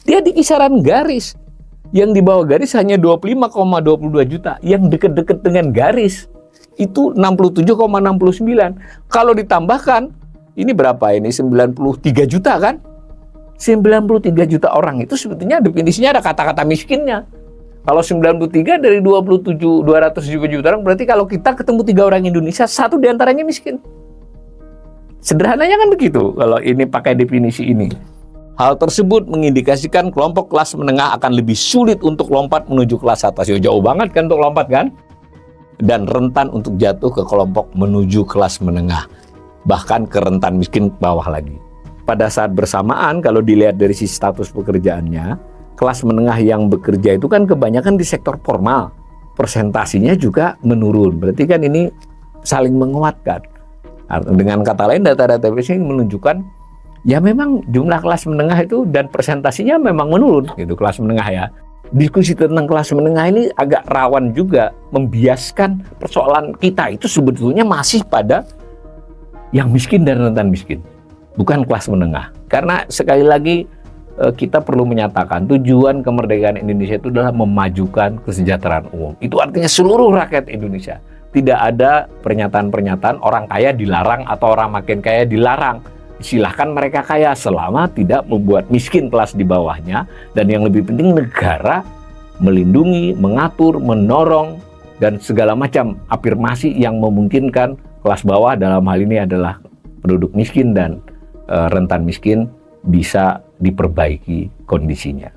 Dia di kisaran garis. Yang di bawah garis hanya 25,22 juta. Yang dekat-dekat dengan garis itu 67,69. Kalau ditambahkan, ini berapa ini? 93 juta kan? 93 juta orang itu sebetulnya definisinya ada kata-kata miskinnya. Kalau 93 dari 270 juta orang, berarti kalau kita ketemu 3 orang Indonesia, 1 diantaranya miskin. Sederhananya kan begitu kalau ini pakai definisi ini. Hal tersebut mengindikasikan kelompok kelas menengah akan lebih sulit untuk lompat menuju kelas atas. Jauh banget kan untuk lompat kan? Dan rentan untuk jatuh ke kelompok menuju kelas menengah. Bahkan ke rentan miskin bawah lagi. Pada saat bersamaan, kalau dilihat dari sisi status pekerjaannya, kelas menengah yang bekerja itu kan kebanyakan di sektor formal. Persentasinya juga menurun. Berarti kan ini saling menguatkan. Dengan kata lain, data-data ini menunjukkan ya memang jumlah kelas menengah itu dan presentasinya memang menurun gitu, kelas menengah ya. Diskusi tentang kelas menengah ini agak rawan juga membiaskan persoalan kita itu sebetulnya masih pada yang miskin dan rentan miskin, bukan kelas menengah. Karena sekali lagi kita perlu menyatakan tujuan kemerdekaan Indonesia itu adalah memajukan kesejahteraan umum. Itu artinya seluruh rakyat Indonesia. Tidak ada pernyataan-pernyataan orang kaya dilarang atau orang makin kaya dilarang. Silahkan mereka kaya selama tidak membuat miskin kelas di bawahnya. Dan yang lebih penting negara melindungi, mengatur, mendorong, dan segala macam afirmasi yang memungkinkan kelas bawah dalam hal ini adalah penduduk miskin dan rentan miskin bisa diperbaiki kondisinya.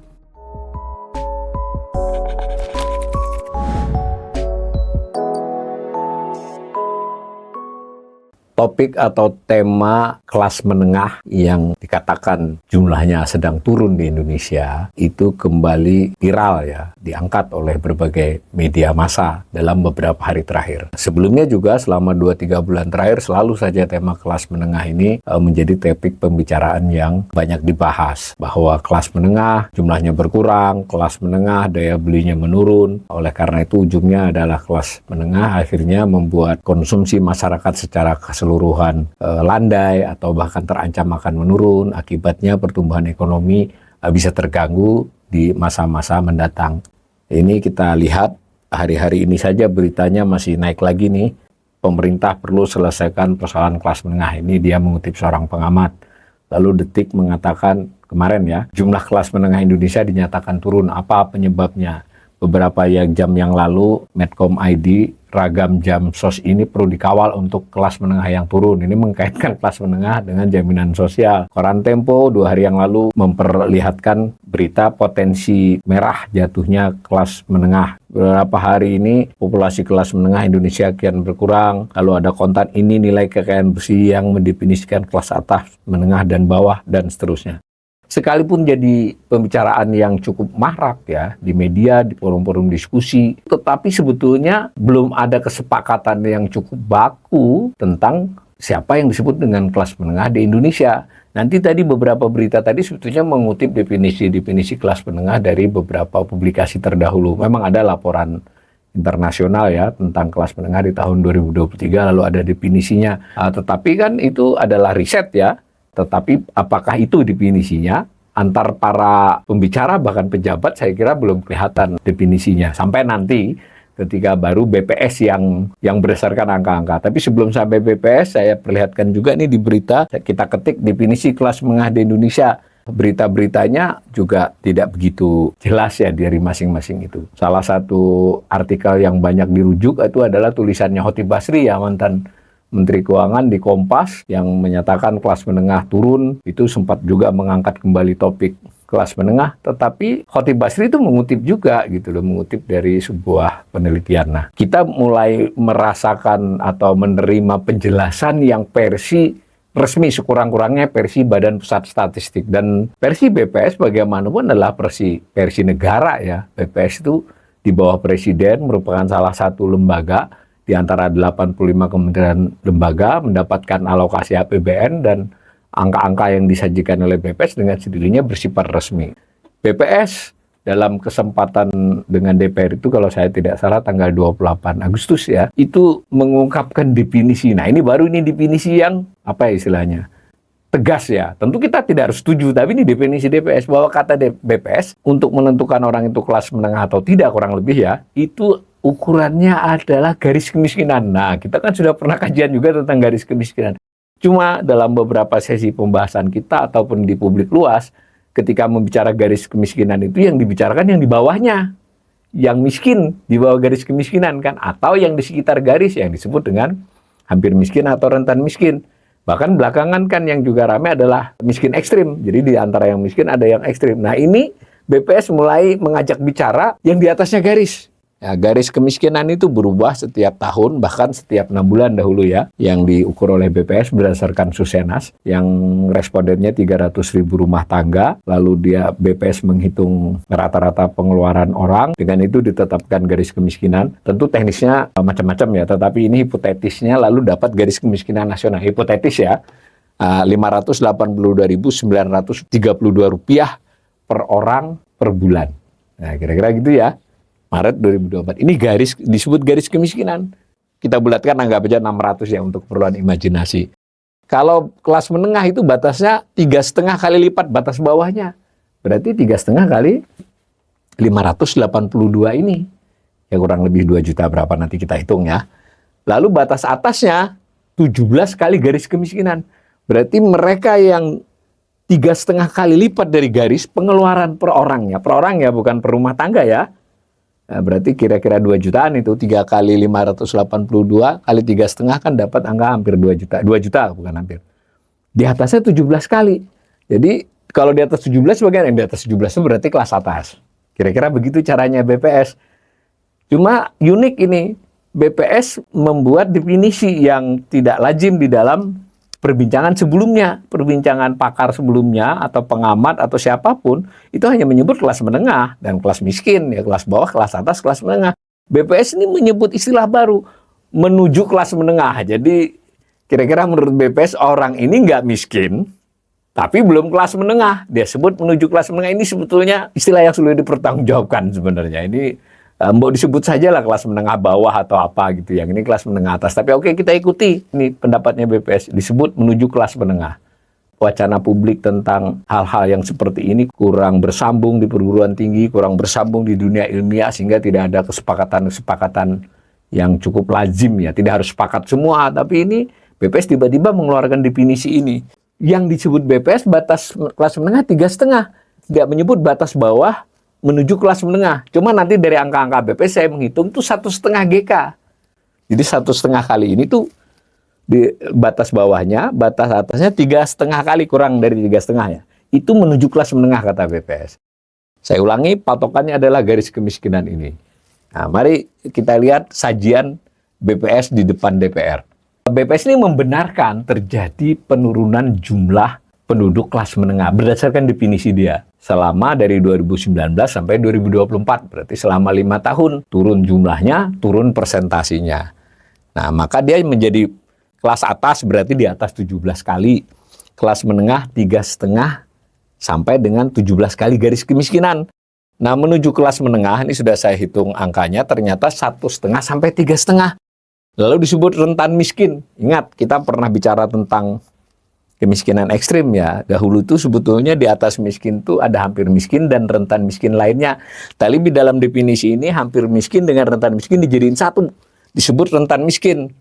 Topik atau tema kelas menengah yang dikatakan jumlahnya sedang turun di Indonesia itu kembali viral ya, diangkat oleh berbagai media massa dalam beberapa hari terakhir. Sebelumnya juga selama 2-3 bulan terakhir selalu saja tema kelas menengah ini menjadi topik pembicaraan yang banyak dibahas. Bahwa kelas menengah jumlahnya berkurang, kelas menengah daya belinya menurun. Oleh karena itu ujungnya adalah kelas menengah akhirnya membuat konsumsi masyarakat secara keseluruhan landai atau bahkan terancam akan menurun. Akibatnya pertumbuhan ekonomi bisa terganggu di masa-masa mendatang. Ini kita lihat hari-hari ini saja beritanya masih naik lagi nih. Pemerintah perlu selesaikan persoalan kelas menengah. Ini dia mengutip seorang pengamat. Lalu Detik mengatakan kemarin ya, jumlah kelas menengah Indonesia dinyatakan turun. Apa penyebabnya? Beberapa jam yang lalu, Medcom ID, ragam jam sos ini perlu dikawal untuk kelas menengah yang turun. Ini mengkaitkan kelas menengah dengan jaminan sosial. Koran Tempo 2 hari yang lalu memperlihatkan berita potensi merah jatuhnya kelas menengah. Beberapa hari ini populasi kelas menengah Indonesia kian berkurang. Lalu ada konten ini nilai kekayaan bersih yang mendefinisikan kelas atas, menengah, dan bawah, dan seterusnya. Sekalipun jadi pembicaraan yang cukup marak ya di media, di forum-forum diskusi, tetapi sebetulnya belum ada kesepakatan yang cukup baku tentang siapa yang disebut dengan kelas menengah di Indonesia. Nanti tadi beberapa berita tadi sebetulnya mengutip definisi-definisi kelas menengah dari beberapa publikasi terdahulu. Memang ada laporan internasional ya tentang kelas menengah di tahun 2023 lalu ada definisinya. Tetapi kan itu adalah riset ya. Tetapi apakah itu definisinya? Antar para pembicara bahkan pejabat saya kira belum kelihatan definisinya. Sampai nanti ketika baru BPS yang berdasarkan angka-angka. Tapi sebelum sampai BPS saya perlihatkan juga nih di berita kita ketik definisi kelas menengah di Indonesia. Berita-beritanya juga tidak begitu jelas ya dari masing-masing itu. Salah satu artikel yang banyak dirujuk itu adalah tulisannya Khotib Basri ya, mantan Menteri Keuangan di Kompas yang menyatakan kelas menengah turun. Itu sempat juga mengangkat kembali topik kelas menengah, tetapi Khotib Basri itu mengutip juga gitu loh, mengutip dari sebuah penelitian. Nah, kita mulai merasakan atau menerima penjelasan yang versi resmi, sekurang-kurangnya versi Badan Pusat Statistik, dan versi BPS bagaimanapun adalah versi negara ya. BPS itu di bawah Presiden, merupakan salah satu lembaga di antara 85 kementerian lembaga, mendapatkan alokasi APBN, dan angka-angka yang disajikan oleh BPS dengan sendirinya bersifat resmi. BPS dalam kesempatan dengan DPR itu kalau saya tidak salah tanggal 28 Agustus ya, itu mengungkapkan definisi. Nah ini baru ini definisi yang apa ya istilahnya? tegas ya. Tentu kita tidak harus setuju, tapi ini definisi BPS, bahwa kata BPS untuk menentukan orang itu kelas menengah atau tidak, kurang lebih ya, itu ukurannya adalah garis kemiskinan. Nah, kita kan sudah pernah kajian juga tentang garis kemiskinan. Cuma dalam beberapa sesi pembahasan kita ataupun di publik luas, ketika membicara garis kemiskinan itu yang dibicarakan yang di bawahnya, yang miskin di bawah garis kemiskinan kan, atau yang di sekitar garis yang disebut dengan hampir miskin atau rentan miskin. Bahkan belakangan kan yang juga ramai adalah miskin ekstrim. Jadi di antara yang miskin ada yang ekstrim. Nah, ini BPS mulai mengajak bicara yang di atasnya garis. Ya, garis kemiskinan itu berubah setiap tahun, bahkan setiap 6 bulan dahulu ya, yang diukur oleh BPS berdasarkan Susenas, yang respondennya 300.000 rumah tangga, lalu dia BPS menghitung rata-rata pengeluaran orang, dengan itu ditetapkan garis kemiskinan. Tentu teknisnya macam-macam ya, tetapi ini hipotetisnya lalu dapat garis kemiskinan nasional. Hipotetis ya, Rp582.932 per orang per bulan. Nah, kira-kira gitu ya. Maret 2024. Ini garis disebut garis kemiskinan. Kita bulatkan anggap aja 600 ya untuk keperluan imajinasi. Kalau kelas menengah itu batasnya 3,5 kali lipat batas bawahnya. Berarti 3,5 kali 582 ini. Ya kurang lebih 2 juta berapa nanti kita hitung ya. Lalu batas atasnya 17 kali garis kemiskinan. Berarti mereka yang 3,5 kali lipat dari garis pengeluaran per orang ya, bukan per rumah tangga ya. Nah, berarti kira-kira 2 jutaan itu, 3 kali 582 kali 3,5 kan dapat angka hampir 2 juta. 2 juta bukan hampir. Di atasnya 17 kali. Jadi kalau di atas 17 bagaimana? Di atas 17 itu berarti kelas atas. Kira-kira begitu caranya BPS. Cuma unik ini, BPS membuat definisi yang tidak lazim di dalam perbincangan sebelumnya, perbincangan pakar sebelumnya atau pengamat atau siapapun itu hanya menyebut kelas menengah dan kelas miskin, ya kelas bawah, kelas atas, kelas menengah. BPS ini menyebut istilah baru, menuju kelas menengah. Jadi kira-kira menurut BPS orang ini nggak miskin, tapi belum kelas menengah. Dia sebut menuju kelas menengah. Ini sebetulnya istilah yang sulit dipertanggungjawabkan sebenarnya. Ini mau disebut saja lah kelas menengah bawah atau apa gitu. Yang ini kelas menengah atas. Tapi oke, kita ikuti. Ini pendapatnya BPS. Disebut menuju kelas menengah. Wacana publik tentang hal-hal yang seperti ini kurang bersambung di perguruan tinggi, kurang bersambung di dunia ilmiah, sehingga tidak ada kesepakatan-kesepakatan yang cukup lazim ya. Tidak harus sepakat semua. Tapi ini BPS tiba-tiba mengeluarkan definisi ini. Yang disebut BPS batas kelas menengah 3,5. Tidak menyebut batas bawah menuju kelas menengah. Cuma nanti dari angka-angka BPS saya menghitung itu 1,5 GK. Jadi 1,5 kali ini tuh di batas bawahnya, batas atasnya 3,5 kali, kurang dari 3,5 ya. Itu menuju kelas menengah kata BPS. Saya ulangi, patokannya adalah garis kemiskinan ini. Nah, mari kita lihat sajian BPS di depan DPR. BPS ini membenarkan terjadi penurunan jumlah penduduk kelas menengah berdasarkan definisi dia. Selama dari 2019 sampai 2024, berarti selama 5 tahun turun jumlahnya, turun persentasinya. Nah, maka dia menjadi kelas atas berarti di atas 17 kali, kelas menengah 3,5 sampai dengan 17 kali garis kemiskinan. Nah, menuju kelas menengah ini sudah saya hitung angkanya, ternyata 1,5 sampai 3,5. Lalu disebut rentan miskin. Ingat, kita pernah bicara tentang kemiskinan ekstrim ya. Dahulu itu sebetulnya di atas miskin itu ada hampir miskin dan rentan miskin lainnya. Tapi di dalam definisi ini hampir miskin dengan rentan miskin dijadiin satu. Disebut rentan miskin.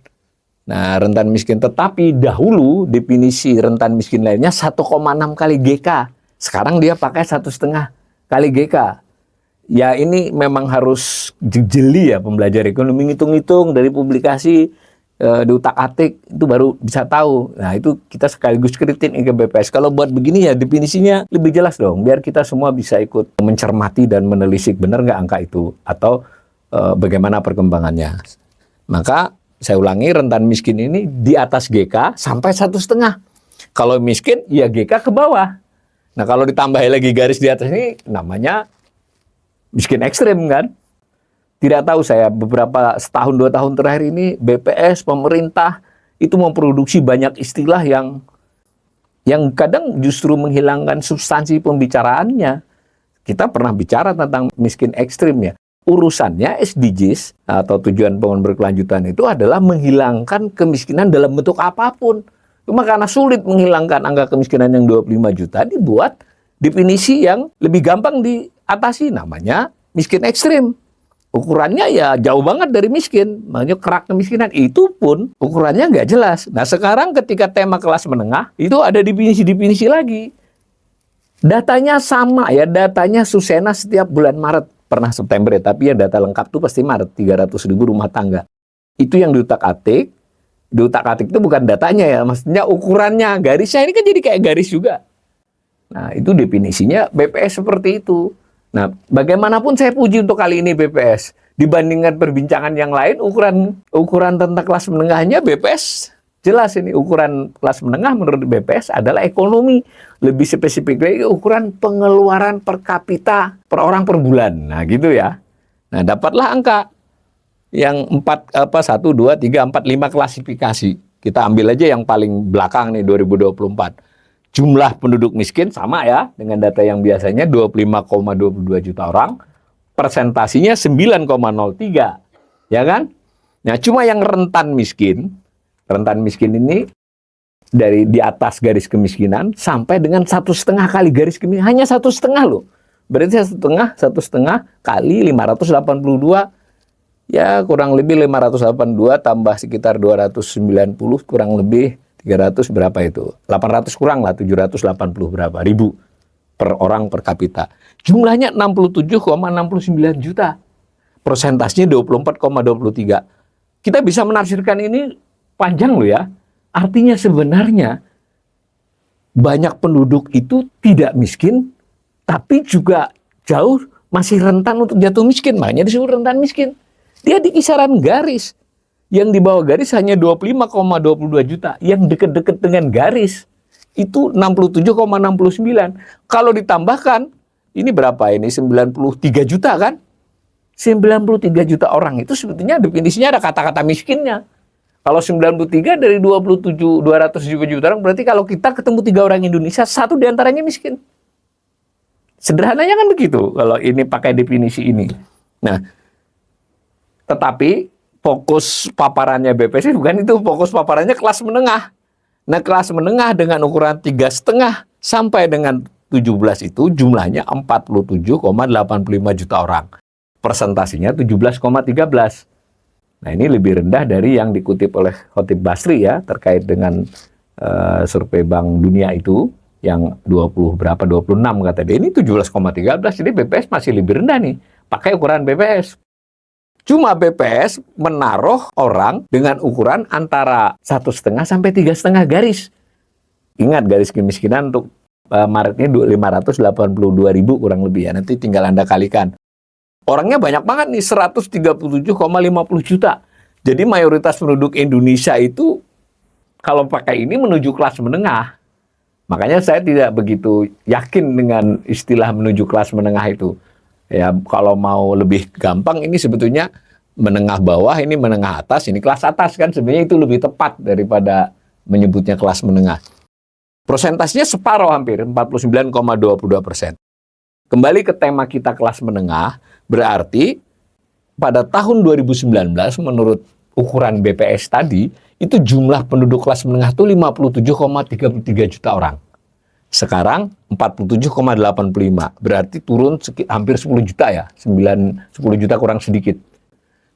Nah, rentan miskin, tetapi dahulu definisi rentan miskin lainnya 1,6 kali GK. Sekarang dia pakai 1,5 kali GK. Ya ini memang harus jeli ya pembelajar ekonomi, ngitung-ngitung dari publikasi, diutak-atik itu baru bisa tahu. Nah, itu kita sekaligus kritik ke BPS. Kalau buat begini ya definisinya lebih jelas dong, biar kita semua bisa ikut mencermati dan menelisik benar nggak angka itu atau bagaimana perkembangannya. Maka saya ulangi, rentan miskin ini di atas GK sampai 1,5. Kalau miskin ya GK ke bawah. Nah, kalau ditambah lagi garis di atas ini namanya miskin ekstrim kan? Tidak tahu saya, beberapa setahun 2 tahun terakhir ini BPS, pemerintah itu memproduksi banyak istilah yang kadang justru menghilangkan substansi pembicaraannya. Kita pernah bicara tentang miskin ekstrim ya. Urusannya SDGs atau tujuan pembangunan berkelanjutan itu adalah menghilangkan kemiskinan dalam bentuk apapun. Cuma karena sulit menghilangkan angka kemiskinan yang 25 juta, dibuat definisi yang lebih gampang diatasi, namanya miskin ekstrim. Ukurannya ya jauh banget dari miskin, makanya kerak kemiskinan itu pun ukurannya nggak jelas. Nah sekarang ketika tema kelas menengah, itu ada definisi-definisi lagi. Datanya sama ya, datanya Susena setiap bulan Maret, pernah September ya, tapi ya data lengkap tuh pasti Maret, 300.000 rumah tangga. Itu yang diutak-atik itu bukan datanya ya, maksudnya ukurannya, garisnya ini kan jadi kayak garis juga. Nah itu definisinya BPS seperti itu. Nah, bagaimanapun saya puji untuk kali ini BPS. Dibandingkan perbincangan yang lain, ukuran tentang kelas menengahnya BPS jelas ini. Ukuran kelas menengah menurut BPS adalah ekonomi. Lebih spesifik lagi ukuran pengeluaran per kapita per orang per bulan. Nah, gitu ya. Nah, dapatlah angka yang 1, 2, 3, 4, 5 klasifikasi. Kita ambil aja yang paling belakang nih 2024. Jumlah penduduk miskin sama ya dengan data yang biasanya 25,22 juta orang, persentasinya 9,03, ya kan? Nah, cuma yang rentan miskin ini dari di atas garis kemiskinan sampai dengan 1,5 kali garis kemiskinan, hanya 1,5 loh. Berarti 1,5 kali 582, ya kurang lebih 582 tambah sekitar 290 kurang lebih 300 berapa itu? 800 kurang lah, 780 berapa ribu per orang per kapita. Jumlahnya 67,69 juta. Persentasenya 24,23. Kita bisa menafsirkan ini panjang loh ya. Artinya sebenarnya banyak penduduk itu tidak miskin, tapi juga jauh masih rentan untuk jatuh miskin. Makanya disebut rentan miskin. Dia di kisaran garis. Yang di bawah garis hanya 25,22 juta. Yang dekat-dekat dengan garis itu 67,69. Kalau ditambahkan, ini berapa ini? 93 juta kan? 93 juta orang itu sebetulnya definisinya ada kata-kata miskinnya. Kalau 93 dari 270 juta orang, berarti kalau kita ketemu 3 orang Indonesia, 1 diantaranya miskin. Sederhananya kan begitu kalau ini pakai definisi ini. Nah, tetapi fokus paparannya BPS bukan itu, fokus paparannya kelas menengah. Nah, kelas menengah dengan ukuran 3,5 sampai dengan 17 itu jumlahnya 47,85 juta orang. Persentasinya 17,13. Nah, ini lebih rendah dari yang dikutip oleh Khotib Basri ya, terkait dengan survei Bank Dunia itu, yang 26 kata dia, ini 17,13, jadi BPS masih lebih rendah nih, pakai ukuran BPS. Cuma BPS menaruh orang dengan ukuran antara 1,5 sampai 3,5 garis. Ingat garis kemiskinan untuk Maret ini 582.000 kurang lebih ya. Nanti tinggal Anda kalikan. Orangnya banyak banget nih, 137,50 juta. Jadi mayoritas penduduk Indonesia itu kalau pakai ini menuju kelas menengah. Makanya saya tidak begitu yakin dengan istilah menuju kelas menengah itu. Ya, kalau mau lebih gampang ini sebetulnya menengah bawah, ini menengah atas, ini kelas atas kan sebenarnya itu lebih tepat daripada menyebutnya kelas menengah. Persentasenya separuh hampir, 49,22%. Kembali ke tema kita kelas menengah, berarti pada tahun 2019 menurut ukuran BPS tadi, itu jumlah penduduk kelas menengah itu 57,33 juta orang. Sekarang 47,85, berarti turun hampir 10 juta ya, 10 juta kurang sedikit.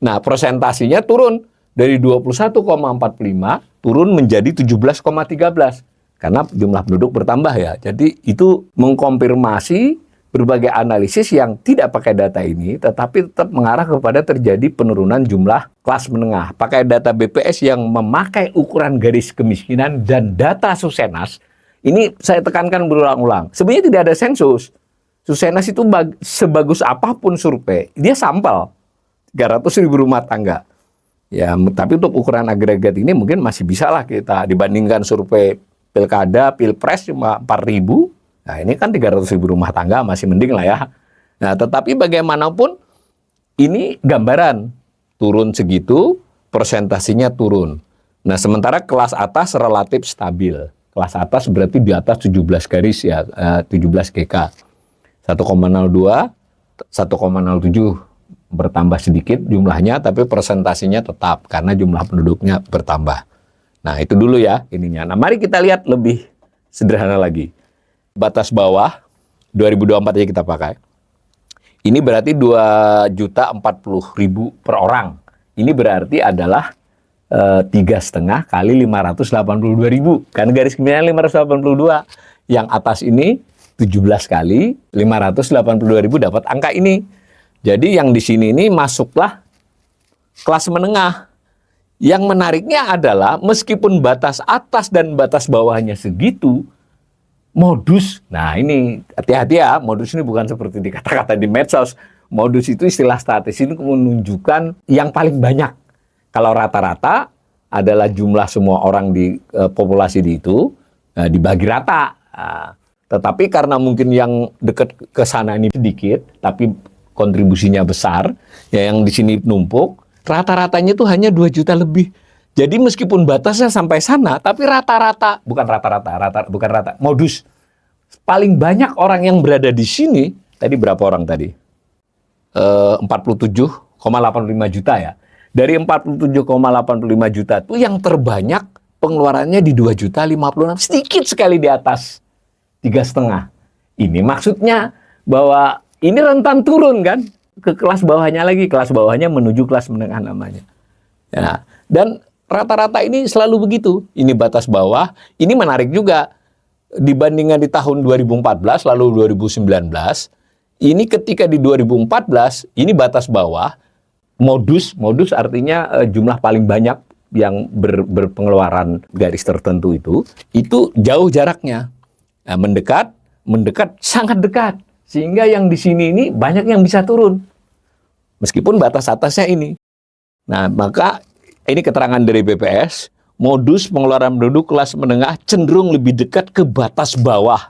Nah, presentasinya turun dari 21,45 turun menjadi 17,13 karena jumlah penduduk bertambah ya. Jadi itu mengkonfirmasi berbagai analisis yang tidak pakai data ini, tetapi tetap mengarah kepada terjadi penurunan jumlah kelas menengah. Pakai data BPS yang memakai ukuran garis kemiskinan dan data Susenas. Ini saya tekankan berulang-ulang. Sebenarnya tidak ada sensus. Susenas itu sebagus apapun survei, dia sampel 300.000 rumah tangga. Ya, tapi untuk ukuran agregat ini mungkin masih bisa lah kita dibandingkan survei pilkada, pilpres cuma 4.000. Nah, ini kan 300.000 rumah tangga masih mending lah ya. Nah, tetapi bagaimanapun ini gambaran turun segitu, persentasinya turun. Nah, sementara kelas atas relatif stabil. Kelas atas berarti di atas 17 garis ya, 17 GK. 1,02, 1,07 bertambah sedikit jumlahnya, tapi persentasinya tetap karena jumlah penduduknya bertambah. Nah, itu dulu ya ininya. Nah, mari kita lihat lebih sederhana lagi. Batas bawah 2024 aja kita pakai. Ini berarti 2.040.000 per orang. Ini berarti adalah 3,5 kali 582.000. Kan garis kemudian 582. Yang atas ini 17 kali 582.000 dapat angka ini. Jadi yang di sini ini masuklah kelas menengah. Yang menariknya adalah meskipun batas atas dan batas bawahnya segitu, modus, nah ini hati-hati ya, modus ini bukan seperti dikata-kata di medsos. Modus itu istilah statis ini menunjukkan yang paling banyak. Kalau rata-rata adalah jumlah semua orang di populasi di itu dibagi rata. Tetapi karena mungkin yang dekat ke sana ini sedikit, tapi kontribusinya besar, ya yang di sini numpuk, rata-ratanya itu hanya 2 juta lebih. Jadi meskipun batasnya sampai sana, tapi modus. Paling banyak orang yang berada di sini, tadi berapa orang tadi? 47,85 juta ya. Dari 47,85 juta itu yang terbanyak pengeluarannya di 2.056, sedikit sekali di atas 3,5. Ini maksudnya bahwa ini rentan turun kan? Ke kelas bawahnya lagi, kelas bawahnya menuju kelas menengah namanya. Ya, dan rata-rata ini selalu begitu. Ini batas bawah. Ini menarik juga dibandingkan di tahun 2014 lalu 2019. Ini ketika di 2014 ini batas bawah, modus artinya jumlah paling banyak yang berpengeluaran garis tertentu itu jauh jaraknya. Nah, mendekat sangat dekat. Sehingga yang di sini ini banyak yang bisa turun. Meskipun batas atasnya ini. Nah, maka ini keterangan dari BPS, modus pengeluaran penduduk kelas menengah cenderung lebih dekat ke batas bawah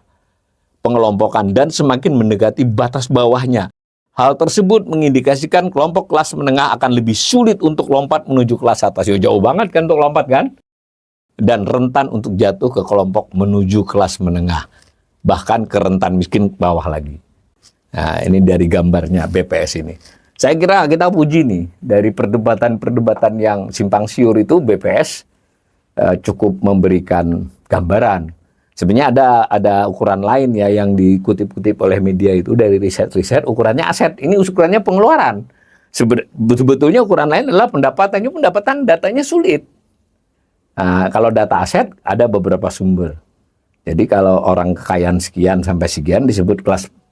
pengelompokan dan semakin mendekati batas bawahnya. Hal tersebut mengindikasikan kelompok kelas menengah akan lebih sulit untuk lompat menuju kelas atas. Jauh banget kan untuk lompat kan? Dan rentan untuk jatuh ke kelompok menuju kelas menengah. Bahkan ke rentan miskin bawah lagi. Nah, ini dari gambarnya BPS ini. Saya kira kita puji nih, dari perdebatan-perdebatan yang simpang siur itu BPS cukup memberikan gambaran. Sebenarnya ada ukuran lain ya yang dikutip-kutip oleh media itu dari riset-riset, ukurannya aset. Ini ukurannya pengeluaran. Sebetulnya ukuran lain adalah pendapatan datanya sulit. Nah, kalau data aset ada beberapa sumber. Jadi kalau orang kekayaan sekian sampai sekian disebut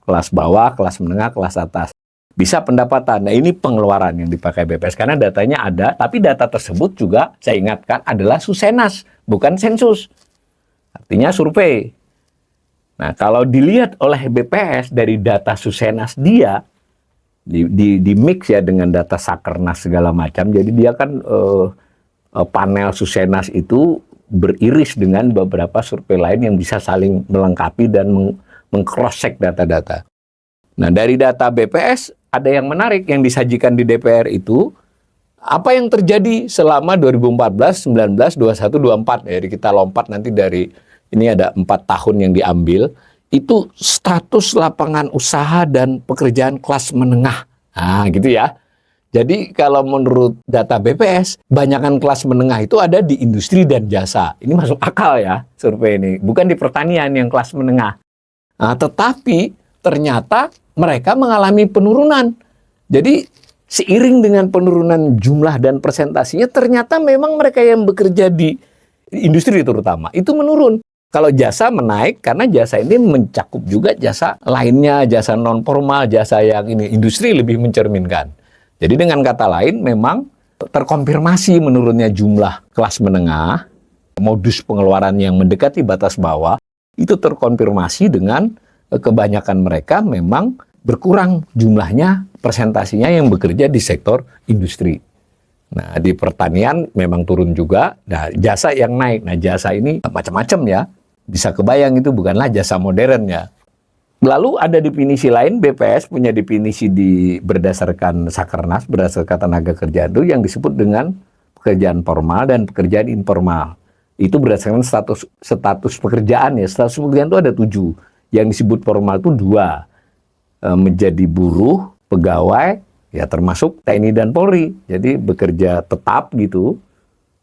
kelas bawah, kelas menengah, kelas atas. Bisa pendapatan. Nah, ini pengeluaran yang dipakai BPS karena datanya ada, tapi data tersebut juga saya ingatkan adalah Susenas, bukan sensus. Artinya survei. Nah, kalau dilihat oleh BPS dari data Susenas dia di mix ya dengan data Sakernas segala macam. Jadi dia kan panel Susenas itu beriris dengan beberapa survei lain yang bisa saling melengkapi dan meng-cross-check data-data. Nah, dari data BPS ada yang menarik yang disajikan di DPR itu, apa yang terjadi selama 2014, 19, 21, 24. Jadi kita lompat nanti dari, ini ada 4 tahun yang diambil, itu status lapangan usaha dan pekerjaan kelas menengah. Nah, gitu ya. Jadi kalau menurut data BPS, banyakan kelas menengah itu ada di industri dan jasa. Ini masuk akal ya, survei ini. Bukan di pertanian yang kelas menengah. Nah, tetapi ternyata mereka mengalami penurunan. Jadi seiring dengan penurunan jumlah dan presentasinya, ternyata memang mereka yang bekerja di industri terutama, itu menurun. Kalau jasa menaik, karena jasa ini mencakup juga jasa lainnya, jasa non-formal, jasa yang ini, industri lebih mencerminkan. Jadi dengan kata lain, memang terkonfirmasi menurunnya jumlah kelas menengah, modus pengeluaran yang mendekati batas bawah, itu terkonfirmasi dengan kebanyakan mereka memang berkurang jumlahnya, presentasinya yang bekerja di sektor industri. Nah, di pertanian memang turun juga. Nah, jasa yang naik. Nah, jasa ini macam-macam ya. Bisa kebayang itu bukanlah jasa modern ya. Lalu ada definisi lain, BPS punya definisi berdasarkan Sakernas, berdasarkan tenaga kerja itu yang disebut dengan pekerjaan formal dan pekerjaan informal. Itu berdasarkan status pekerjaan ya. Status pekerjaan itu ada 7. Yang disebut formal itu 2. Menjadi buruh, pegawai, ya termasuk TNI dan Polri. Jadi bekerja tetap gitu.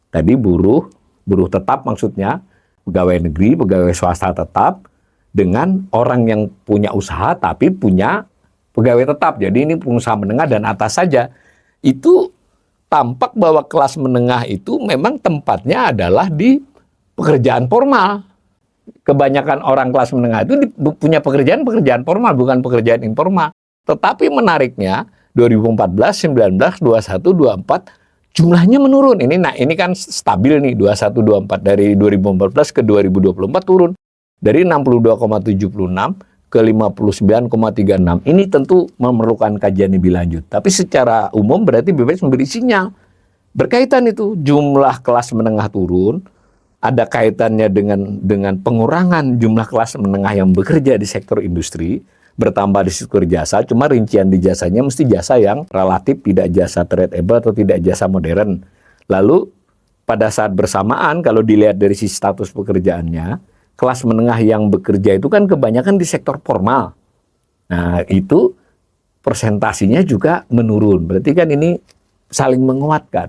Tadi buruh buruh tetap maksudnya, pegawai negeri, pegawai swasta tetap, dengan orang yang punya usaha tapi punya pegawai tetap. Jadi ini pengusaha menengah dan atas saja. Itu tampak bahwa kelas menengah itu memang tempatnya adalah di pekerjaan formal. Kebanyakan orang kelas menengah itu punya pekerjaan formal, bukan pekerjaan informal. Tetapi menariknya 2014, 19, 21, 24 jumlahnya menurun. Ini kan stabil nih 21, 24 dari 2014 ke 2024 turun dari 62,76 ke 59,36. Ini tentu memerlukan kajian lebih lanjut. Tapi secara umum berarti BPS memberi sinyal berkaitan itu jumlah kelas menengah turun. Ada kaitannya dengan pengurangan jumlah kelas menengah yang bekerja di sektor industri, bertambah di sektor jasa, cuma rincian di jasanya mesti jasa yang relatif tidak jasa tradable atau tidak jasa modern. Lalu pada saat bersamaan kalau dilihat dari sisi status pekerjaannya, kelas menengah yang bekerja itu kan kebanyakan di sektor formal. Nah itu persentasinya juga menurun, berarti kan ini saling menguatkan.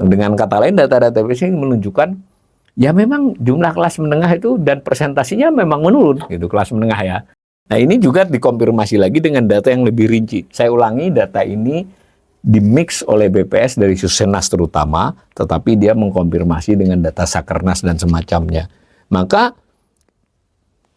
Dengan kata lain data-data BPS ini menunjukkan ya memang jumlah kelas menengah itu dan presentasinya memang menurun gitu kelas menengah ya. Nah ini juga dikonfirmasi lagi dengan data yang lebih rinci. Saya ulangi, data ini dimix oleh BPS dari Susenas terutama, tetapi dia mengkonfirmasi dengan data Sakernas dan semacamnya. Maka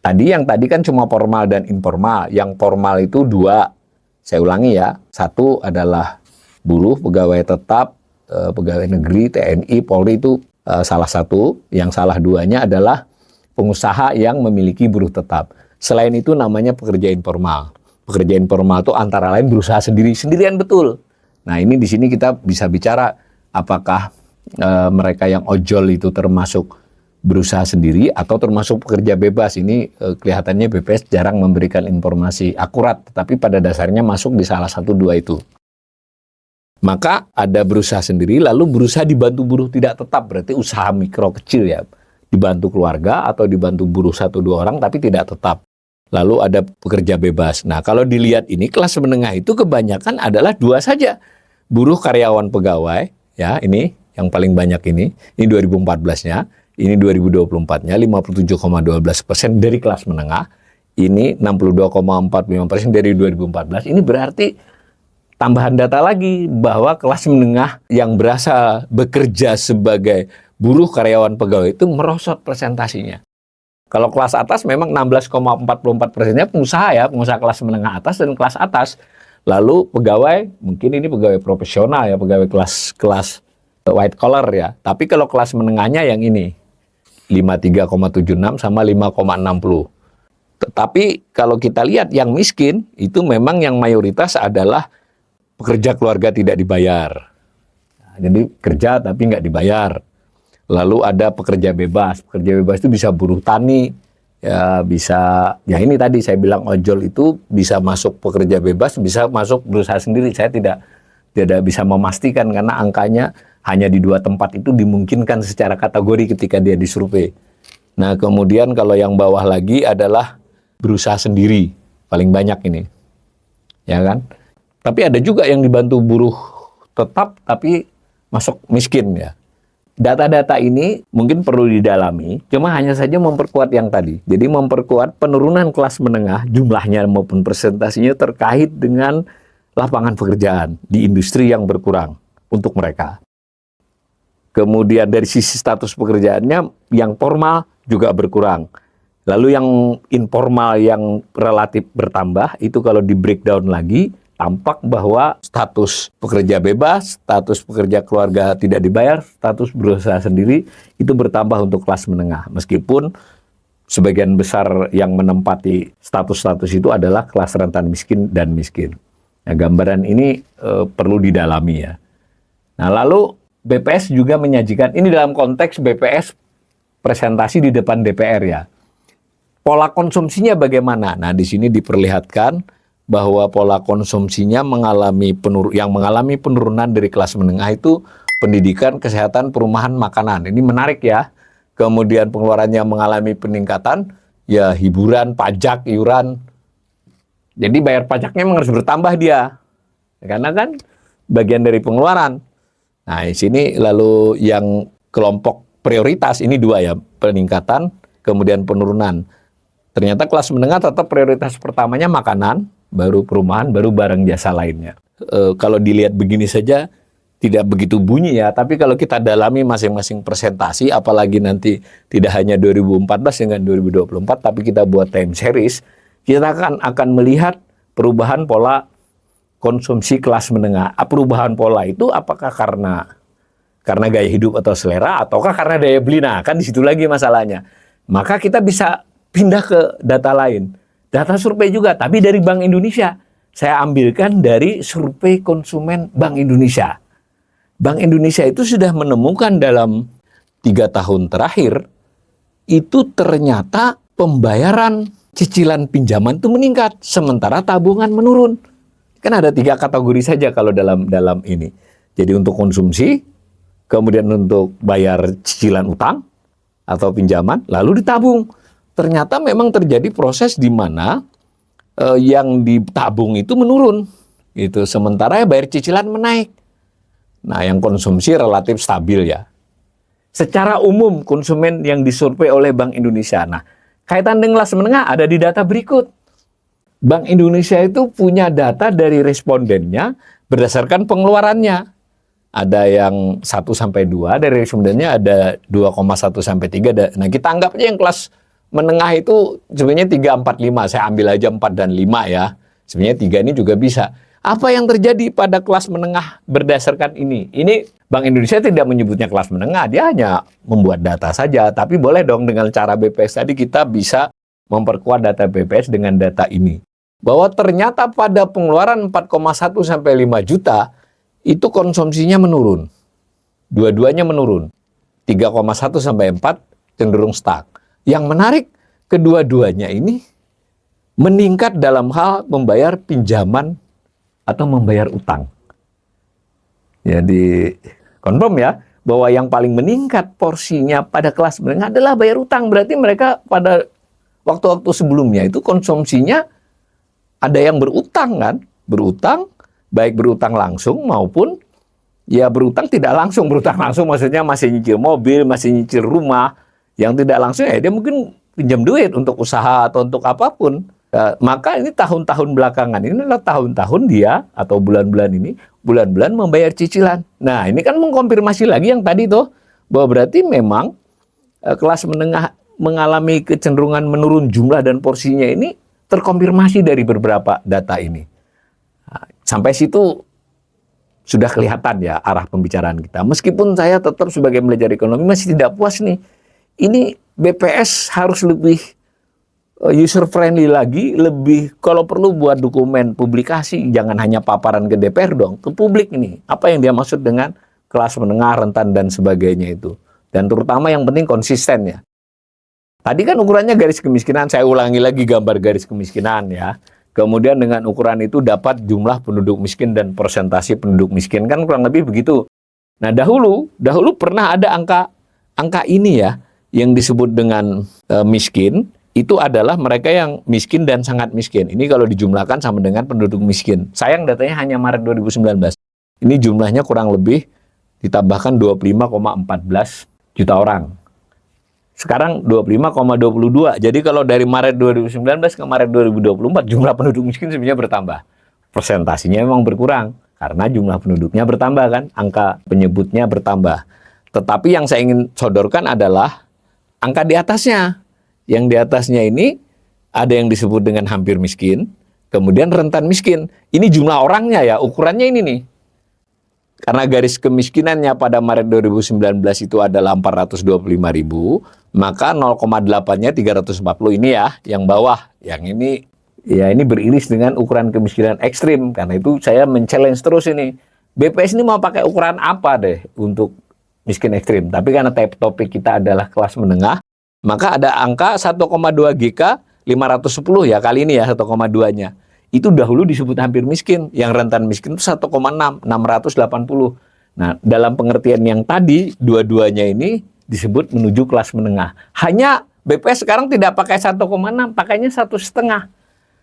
yang tadi kan cuma formal dan informal. Yang formal itu dua. Saya ulangi ya. Satu adalah buruh, pegawai tetap, pegawai negeri, TNI, Polri itu salah satu. Yang salah duanya adalah pengusaha yang memiliki buruh tetap. Selain itu namanya pekerja informal. Pekerja informal itu antara lain berusaha sendirian betul. Nah ini di sini kita bisa bicara apakah mereka yang ojol itu termasuk berusaha sendiri atau termasuk pekerja bebas. Ini kelihatannya BPS jarang memberikan informasi akurat, tetapi pada dasarnya masuk di salah satu dua itu. Maka ada berusaha sendiri, lalu berusaha dibantu buruh tidak tetap, berarti usaha mikro kecil ya. Dibantu keluarga atau dibantu buruh 1-2 orang tapi tidak tetap. Lalu ada pekerja bebas. Nah kalau dilihat ini kelas menengah itu kebanyakan adalah dua saja. Buruh karyawan pegawai, ya ini yang paling banyak ini 2014-nya, ini 2024-nya 57,12% dari kelas menengah, ini 62,45% dari 2014. Ini berarti tambahan data lagi bahwa kelas menengah yang berasa bekerja sebagai buruh karyawan pegawai itu merosot presentasinya. Kalau kelas atas memang 16,44%-nya pengusaha ya, pengusaha kelas menengah atas dan kelas atas. Lalu pegawai, mungkin ini pegawai profesional ya, pegawai kelas white collar ya. Tapi kalau kelas menengahnya yang ini, 53,76 sama 5,60. Tetapi kalau kita lihat yang miskin, itu memang yang mayoritas adalah pekerja keluarga tidak dibayar. Nah, jadi kerja tapi nggak dibayar. Lalu ada pekerja bebas. Pekerja bebas itu bisa buruh tani, ya bisa, ya ini tadi saya bilang ojol itu bisa masuk pekerja bebas, bisa masuk berusaha sendiri. Saya tidak bisa memastikan karena angkanya hanya di 2 tempat itu dimungkinkan secara kategori ketika dia disurvei. Nah kemudian kalau yang bawah lagi adalah berusaha sendiri, paling banyak ini, ya kan? Tapi ada juga yang dibantu buruh tetap tapi masuk miskin ya. Data-data ini mungkin perlu didalami, cuma hanya saja memperkuat yang tadi. Jadi memperkuat penurunan kelas menengah, jumlahnya maupun presentasinya terkait dengan lapangan pekerjaan di industri yang berkurang untuk mereka. Kemudian dari sisi status pekerjaannya, yang formal juga berkurang. Lalu yang informal yang relatif bertambah, itu kalau di breakdown lagi, tampak bahwa status pekerja bebas, status pekerja keluarga tidak dibayar, status berusaha sendiri itu bertambah untuk kelas menengah. Meskipun sebagian besar yang menempati status-status itu adalah kelas rentan miskin dan miskin. Nah, gambaran ini perlu didalami ya. Nah, lalu BPS juga menyajikan, ini dalam konteks BPS presentasi di depan DPR ya. Pola konsumsinya bagaimana? Nah, di sini diperlihatkan bahwa pola konsumsinya yang mengalami penurunan dari kelas menengah itu pendidikan, kesehatan, perumahan, makanan. Ini menarik ya. Kemudian pengeluarannya mengalami peningkatan, ya hiburan, pajak, iuran. Jadi bayar pajaknya memang harus bertambah dia. Karena kan bagian dari pengeluaran. Nah, di sini lalu yang kelompok prioritas, ini dua ya, peningkatan, kemudian penurunan. Ternyata kelas menengah tetap prioritas pertamanya makanan, baru perumahan, baru barang jasa lainnya. Kalau dilihat begini saja, tidak begitu bunyi ya, tapi kalau kita dalami masing-masing presentasi, apalagi nanti tidak hanya 2014 dengan 2024, tapi kita buat time series, kita akan melihat perubahan pola konsumsi kelas menengah. Perubahan pola itu apakah karena gaya hidup atau selera, ataukah karena daya beli? Nah, kan di situ lagi masalahnya. Maka kita bisa pindah ke data lain. Data survei juga, tapi dari Bank Indonesia. Saya ambilkan dari survei konsumen Bank Indonesia. Bank Indonesia itu sudah menemukan dalam 3 tahun terakhir, itu ternyata pembayaran cicilan pinjaman itu meningkat, sementara tabungan menurun. Kan ada 3 kategori saja kalau dalam ini. Jadi untuk konsumsi, kemudian untuk bayar cicilan utang atau pinjaman, lalu ditabung. Ternyata memang terjadi proses di mana yang ditabung itu menurun, gitu. Sementara bayar cicilan menaik. Nah, yang konsumsi relatif stabil ya. Secara umum konsumen yang disurvei oleh Bank Indonesia. Nah, kaitan dengan kelas menengah ada di data berikut. Bank Indonesia itu punya data dari respondennya berdasarkan pengeluarannya. Ada yang 1 sampai 2, dari respondennya ada 2,1 sampai 3. Nah, kita anggap aja yang kelas menengah itu sebenarnya 3, 4, 5. Saya ambil aja 4 dan 5 ya. Sebenarnya 3 ini juga bisa. Apa yang terjadi pada kelas menengah berdasarkan ini? Ini Bank Indonesia tidak menyebutnya kelas menengah, dia hanya membuat data saja. Tapi boleh dong dengan cara BPS tadi kita bisa memperkuat data BPS dengan data ini. Bahwa ternyata pada pengeluaran 4,1 sampai 5 juta, itu konsumsinya menurun. Dua-duanya menurun. 3,1 sampai 4 cenderung stuck. Yang menarik, kedua-duanya ini meningkat dalam hal membayar pinjaman atau membayar utang. Jadi confirm ya, bahwa yang paling meningkat porsinya pada kelas menengah adalah bayar utang. Berarti mereka pada waktu-waktu sebelumnya itu konsumsinya ada yang berutang kan? Berutang, baik berutang langsung maupun ya berutang tidak langsung. Berutang langsung maksudnya masih nyicil mobil, masih nyicil rumah. Yang tidak langsung ya dia mungkin pinjam duit untuk usaha atau untuk apapun. Maka ini tahun-tahun belakangan ini adalah tahun-tahun dia atau bulan-bulan ini bulan-bulan membayar cicilan. Nah, ini kan mengkonfirmasi lagi yang tadi tuh bahwa berarti memang kelas menengah mengalami kecenderungan menurun jumlah dan porsinya ini terkonfirmasi dari beberapa data ini. Nah, sampai situ sudah kelihatan ya arah pembicaraan kita. Meskipun saya tetap sebagai belajar ekonomi masih tidak puas nih. Ini BPS harus lebih user friendly lagi, lebih kalau perlu buat dokumen publikasi, jangan hanya paparan ke DPR dong, ke publik ini. Apa yang dia maksud dengan kelas menengah, rentan dan sebagainya itu. Dan terutama yang penting konsisten ya. Tadi kan ukurannya garis kemiskinan, saya ulangi lagi gambar garis kemiskinan ya. Kemudian dengan ukuran itu dapat jumlah penduduk miskin dan persentase penduduk miskin, kan kurang lebih begitu. Nah, dahulu pernah ada angka ini ya yang disebut dengan miskin. Itu adalah mereka yang miskin dan sangat miskin. Ini kalau dijumlahkan sama dengan penduduk miskin. Sayang datanya hanya Maret 2019. Ini jumlahnya kurang lebih ditambahkan 25,14 juta orang. Sekarang 25,22. Jadi kalau dari Maret 2019 ke Maret 2024 jumlah penduduk miskin sebenarnya bertambah. Persentasinya memang berkurang karena jumlah penduduknya bertambah kan, angka penyebutnya bertambah. Tetapi yang saya ingin sodorkan adalah angka di atasnya. Yang di atasnya ini ada yang disebut dengan hampir miskin, kemudian rentan miskin. Ini jumlah orangnya ya, ukurannya ini nih. Karena garis kemiskinannya pada Maret 2019 itu adalah 425.000, maka 0,8-nya 340 ini ya, yang bawah. Yang ini ya ini beriris dengan ukuran kemiskinan ekstrim. Karena itu saya men-challenge terus ini. BPS ini mau pakai ukuran apa deh untuk miskin ekstrim? Tapi karena topik kita adalah kelas menengah, maka ada angka 1,2 GK 510 ya kali ini ya 1,2-nya. Itu dahulu disebut hampir miskin. Yang rentan miskin itu 1,6, 680. Nah, dalam pengertian yang tadi, dua-duanya ini disebut menuju kelas menengah. Hanya BPS sekarang tidak pakai 1,6, pakainya 1,5.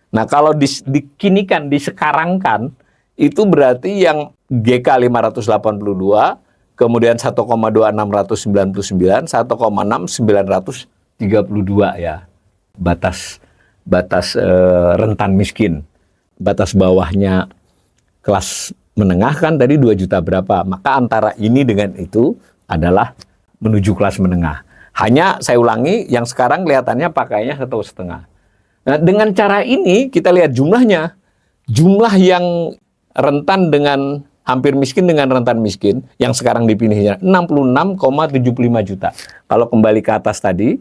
Nah, kalau dikinikan, disekarangkan, itu berarti yang GK 582 kemudian 1,2699, 1,6932 ya. Batas rentan miskin. Batas bawahnya kelas menengah kan tadi 2 juta berapa. Maka antara ini dengan itu adalah menuju kelas menengah. Hanya saya ulangi, yang sekarang kelihatannya pakainya 1,5. Nah, dengan cara ini kita lihat jumlahnya. Jumlah yang rentan dengan hampir miskin dengan rentan miskin yang sekarang dipilihnya 66,75 juta. Kalau kembali ke atas tadi,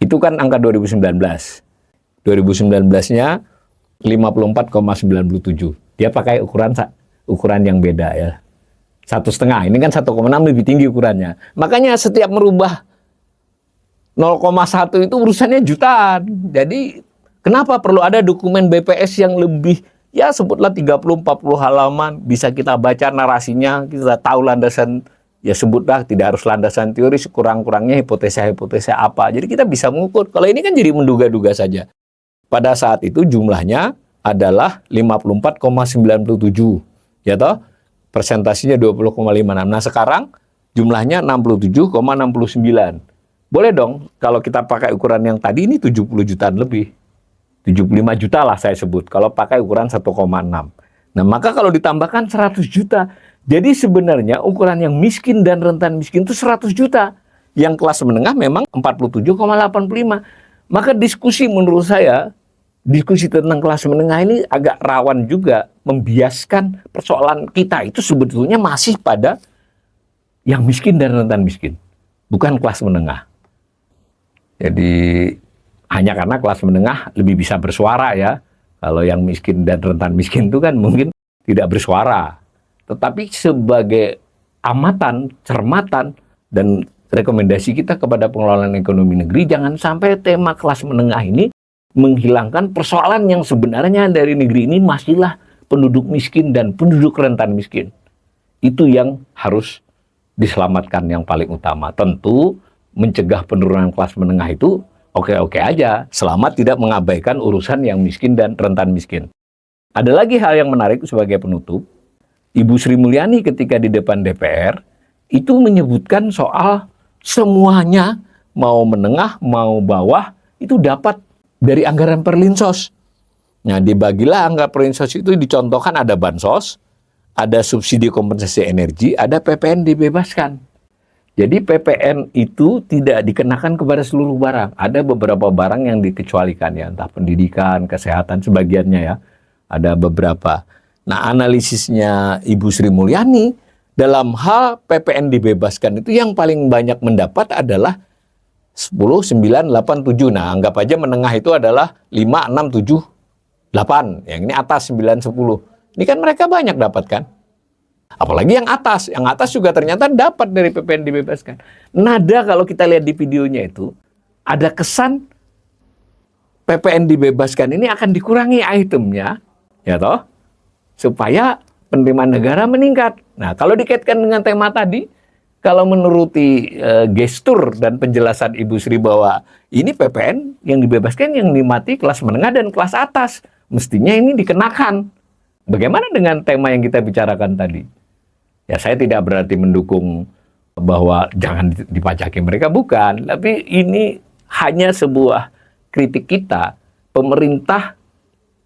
itu kan angka 2019. 2019-nya 54,97. Dia pakai ukuran yang beda ya. 1,5. Ini kan 1,6 lebih tinggi ukurannya. Makanya setiap merubah 0,1 itu urusannya jutaan. Jadi kenapa perlu ada dokumen BPS yang lebih, ya sebutlah 30-40 halaman, bisa kita baca narasinya, kita tahu landasan, ya sebutlah tidak harus landasan teori, sekurang-kurangnya hipotesa-hipotesa apa. Jadi kita bisa mengukur. Kalau ini kan jadi menduga-duga saja. Pada saat itu jumlahnya adalah 54,97, ya toh? Persentasinya 20,56. Nah sekarang jumlahnya 67,69. Boleh dong kalau kita pakai ukuran yang tadi ini 70 jutaan lebih. 75 juta lah saya sebut kalau pakai ukuran 1,6. Nah maka kalau ditambahkan 100 juta. Jadi sebenarnya ukuran yang miskin dan rentan miskin itu 100 juta. Yang kelas menengah memang 47,85. Maka diskusi menurut saya, diskusi tentang kelas menengah ini agak rawan juga membiaskan persoalan kita itu sebetulnya masih pada yang miskin dan rentan miskin, bukan kelas menengah. Jadi hanya karena kelas menengah lebih bisa bersuara ya. Kalau yang miskin dan rentan miskin itu kan mungkin tidak bersuara. Tetapi sebagai amatan, cermatan, dan rekomendasi kita kepada pengelolaan ekonomi negeri, jangan sampai tema kelas menengah ini menghilangkan persoalan yang sebenarnya dari negeri ini masihlah penduduk miskin dan penduduk rentan miskin. Itu yang harus diselamatkan yang paling utama. Tentu mencegah penurunan kelas menengah itu oke-oke aja, selama tidak mengabaikan urusan yang miskin dan rentan miskin. Ada lagi hal yang menarik sebagai penutup. Ibu Sri Mulyani ketika di depan DPR itu menyebutkan soal semuanya, mau menengah, mau bawah, itu dapat dari anggaran Perlinsos. Nah, dibagilah anggaran Perlinsos itu, dicontohkan ada bansos, ada subsidi kompensasi energi, ada PPN dibebaskan. Jadi PPN itu tidak dikenakan kepada seluruh barang. Ada beberapa barang yang dikecualikan ya, entah pendidikan, kesehatan, sebagiannya ya. Ada beberapa. Nah, analisisnya Ibu Sri Mulyani dalam hal PPN dibebaskan itu yang paling banyak mendapat adalah 10, 9, 8, 7. Nah, anggap aja menengah itu adalah 5, 6, 7, 8. Yang ini atas 9, 10. Ini kan mereka banyak dapat kan? Apalagi yang atas. Yang atas juga ternyata dapat dari PPN dibebaskan. Nada kalau kita lihat di videonya itu, ada kesan PPN dibebaskan ini akan dikurangi itemnya, ya toh? Supaya penerimaan negara meningkat. Nah, kalau dikaitkan dengan tema tadi, kalau menuruti gestur dan penjelasan Ibu Sri bahwa ini PPN yang dibebaskan yang dimati kelas menengah dan kelas atas. Mestinya ini dikenakan. Bagaimana dengan tema yang kita bicarakan tadi? Ya saya tidak berarti mendukung bahwa jangan dipajaki mereka, bukan. Tapi ini hanya sebuah kritik kita. Pemerintah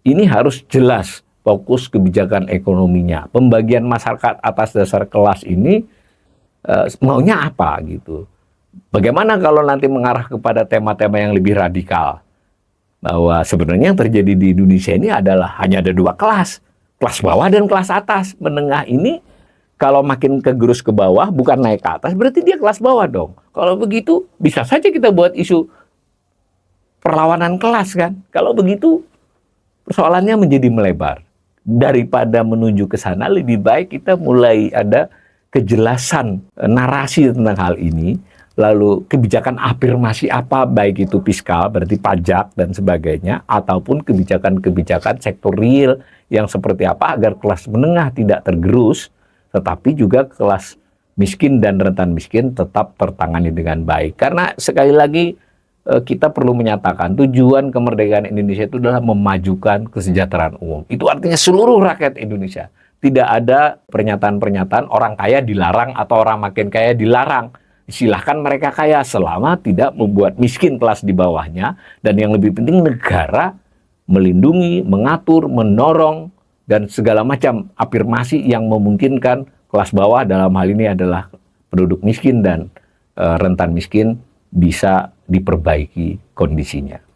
ini harus jelas fokus kebijakan ekonominya. Pembagian masyarakat atas dasar kelas ini maunya apa gitu. Bagaimana kalau nanti mengarah kepada tema-tema yang lebih radikal? Bahwa sebenarnya yang terjadi di Indonesia ini adalah hanya ada 2 kelas. Kelas bawah dan kelas atas. Menengah ini kalau makin kegerus ke bawah, bukan naik ke atas, berarti dia kelas bawah dong. Kalau begitu, bisa saja kita buat isu perlawanan kelas kan. Kalau begitu, persoalannya menjadi melebar. Daripada menuju ke sana, lebih baik kita mulai ada kejelasan narasi tentang hal ini, lalu kebijakan afirmasi apa, baik itu fiskal, berarti pajak dan sebagainya, ataupun kebijakan-kebijakan sektor real yang seperti apa agar kelas menengah tidak tergerus, tetapi juga kelas miskin dan rentan miskin tetap tertangani dengan baik. Karena sekali lagi kita perlu menyatakan tujuan kemerdekaan Indonesia itu adalah memajukan kesejahteraan umum. Itu artinya seluruh rakyat Indonesia. tidak ada pernyataan-pernyataan orang kaya dilarang atau orang makin kaya dilarang. Silahkan mereka kaya selama tidak membuat miskin kelas di bawahnya. Dan yang lebih penting, negara melindungi, mengatur, mendorong, dan segala macam afirmasi yang memungkinkan kelas bawah, dalam hal ini adalah penduduk miskin dan rentan miskin, bisa diperbaiki kondisinya.